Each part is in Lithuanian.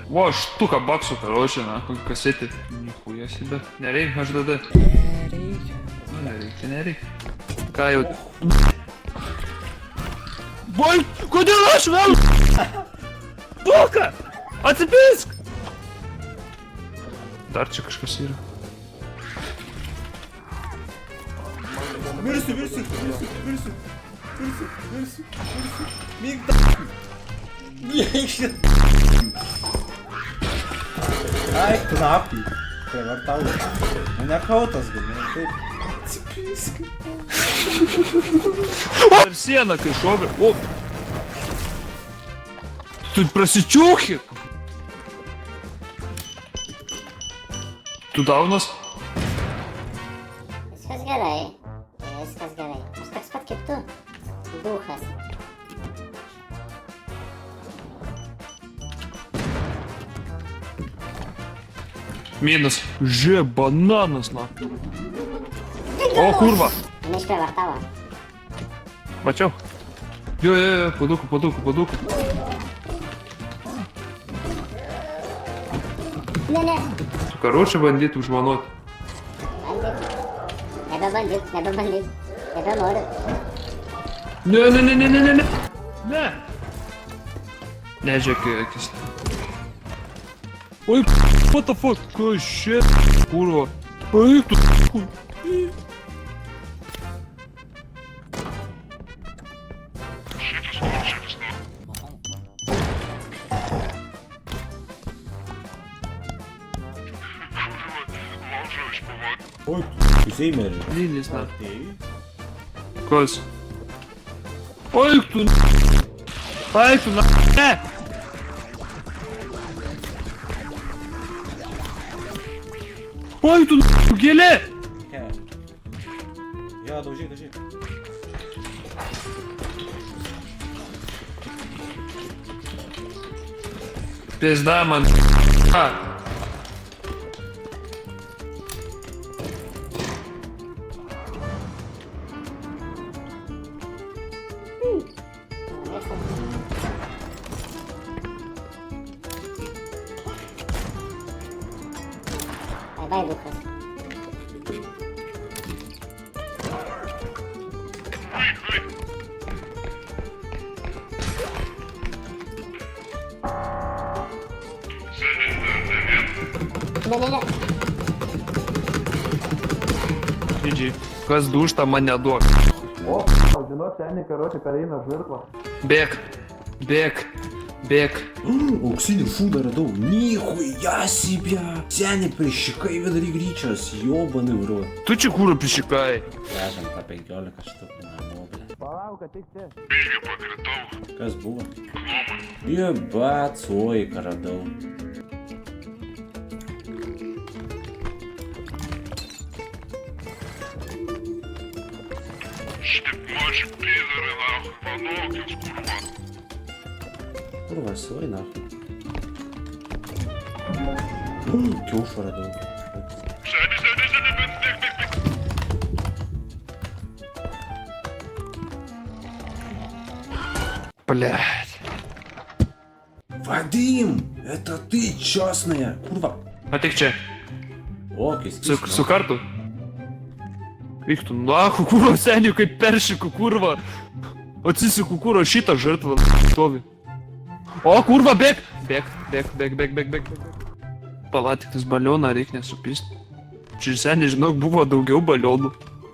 Bля. O, štuka baksų, karočią, na, kokį kasetį. Nichuja себе. Nereik, HDD. Nereik. Ką jau... Boi, kodėl aš vėl? Boka! Atsipisk! Dar čia kažkas yra. Mirsiu. Mėg Ai, tu napi. Tai vartauju. Mane kautas gali, taip. Atsipisk. Per sieną, kai šovė. O! Tu prasičiūki! Tu daunas? Viskas gerai. Aš toks pat kaip tu. Duchas. Minus. Že, bananas, na. O, kurva. Mane išprievartavo. Mačiau. Jo, paduku. Ne. Tu karočią bandyt užmanuot. Nebebandyt. Nebenoriu. Ne. Nežiūrėk akis. Oi, what the fuck? Ką shit? Kurva. Oi, tu хуй. Oi, tu meri. Lilis, na. Kas? Oi, tu na. Ne! Oi, tu gėlė! Jo, daužyk. Pizda man. Vai, Lucas. Ne. GG. Kas dušta, man neduok. O, žinok, seniai karočią kareina žvirklą. Bėk. Auksinį šūdą radau. Nichuja себе. Seniai prišikai vidurį gryčias. Jobanai vro. Tu čia kūrą prišikai. Vežam tą 15 štukų namo, ble. Palauk, kad tik čia. Irgi pakritau. Kas buvo? Jebat, soiką radau. Šitaip mači pizarį, nahui, vanokis, kurva. Kurva, soi, nahui. Kiaušą radau. Sėdi, bėg. Блядь. Вадим, это ты, честная. Kurva. Ateik čia. O, keistis. Su kartu. Eik tu nahu, kurva, seniai, kaip peršikų, kurva. Atsisiku, kurva, šitą žirtvą stovi. O, kurva, bėk. Bėk. Pala, tik tas balioną reikia nesupist. Čia seniai, žinok, buvo daugiau balionų.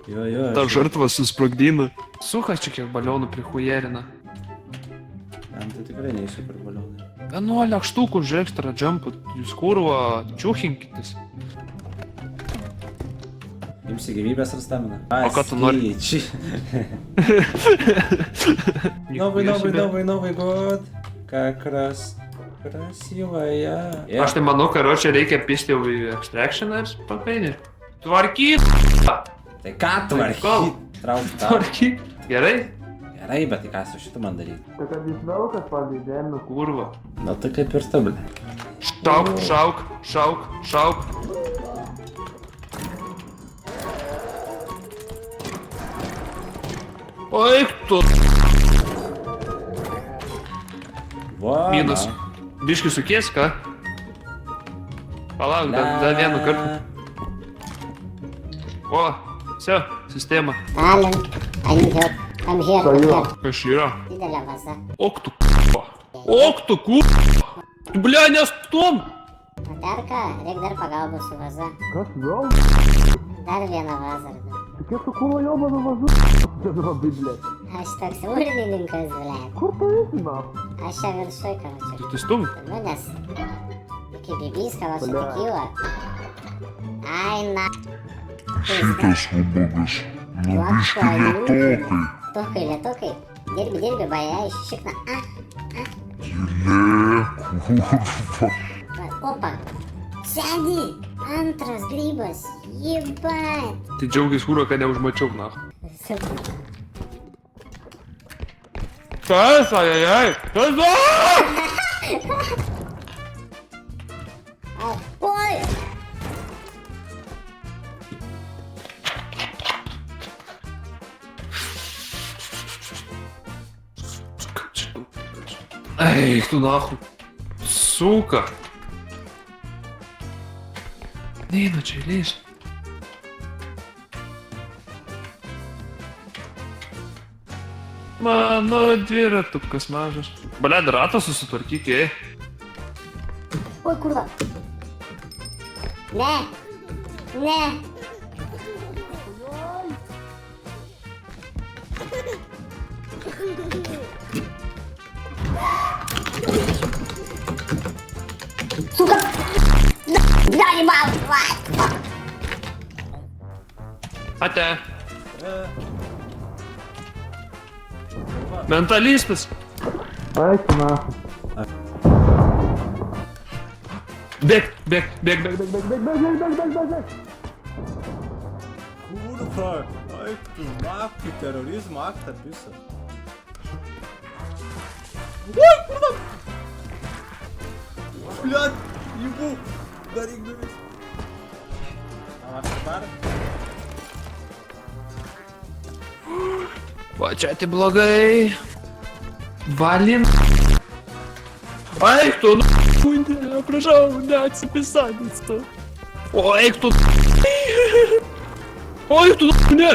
Jo. Ta žirtvą susprogdina. Suka čia kiek balionų prihujerina. Tam tai tikrai neįsiu per balionai. 11 štukų už ekstra jumpą. Jūs kurva, čiuchinkitis. Imsi gyvybės ar stamina? O ką tu nori? Новый год. Как раз красивая. Aš tai manau, karočią reikia pisti jau į extractioną ir papainį. Tvarkyt! Tai ką tvarkyt? Trauk tą. Tvarkyt! Gerai? Gerai, bet tai ką su šitu man daryti? Tai kad jis velkas pavyzdėmė, kurva. Na tai kaip ir tablė. Šauk. Oi, tu. Va. Minus. Biški sukies, ką? Palauk, dar vieną kartą. O, все, sistema. Alan, I need help. I'm here, I'm here. Kas yra? Didelė vaza. Ok tu k***a. Ok tu k***a. Tu blia nestum. Materka, reik dar pagalbos su vaza. Kas vėl? Dar vieną vazą. Kiek tu kūro jobano vazu? Darobi, blia. Aš toks urnininkas, ble. Kur tu esi, na? Aš čia viršui, karočiui. Tu tai stum? Nu, nes iki bibyską va sutikila. Ai, na. Šitas ubagas. Nu biški lietokai. Lietokai. Dirbi, baja, šikna. Gilė, kurva. Opa. Seni. Antras grybas. Jebat. Tai džiaugiais kūro, kad neužmačiau, na. Kas, ajajaj? Kas? Oi. Эй, tu нахуй. Сука. Neina čia įleis. Mano dviratukas mažas. Blet, ratą susitvarkyk, ei. Oi, kurva. Ne. Ne. Сука! Да, не баб! Ate. Mentalistas. Ai, tu nahui. Bėk. Kurva, ai, tu nahui, terorizmo aktą visą. Oi, kurva! Блядь, ебу! Daryk duris. Aš dabar. Va čia tai blogai. Valin. Eik tu, ne, prašau, neatsipisadins tu. O eik tu, o eik tu, ne.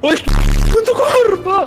O eik tu, kurva.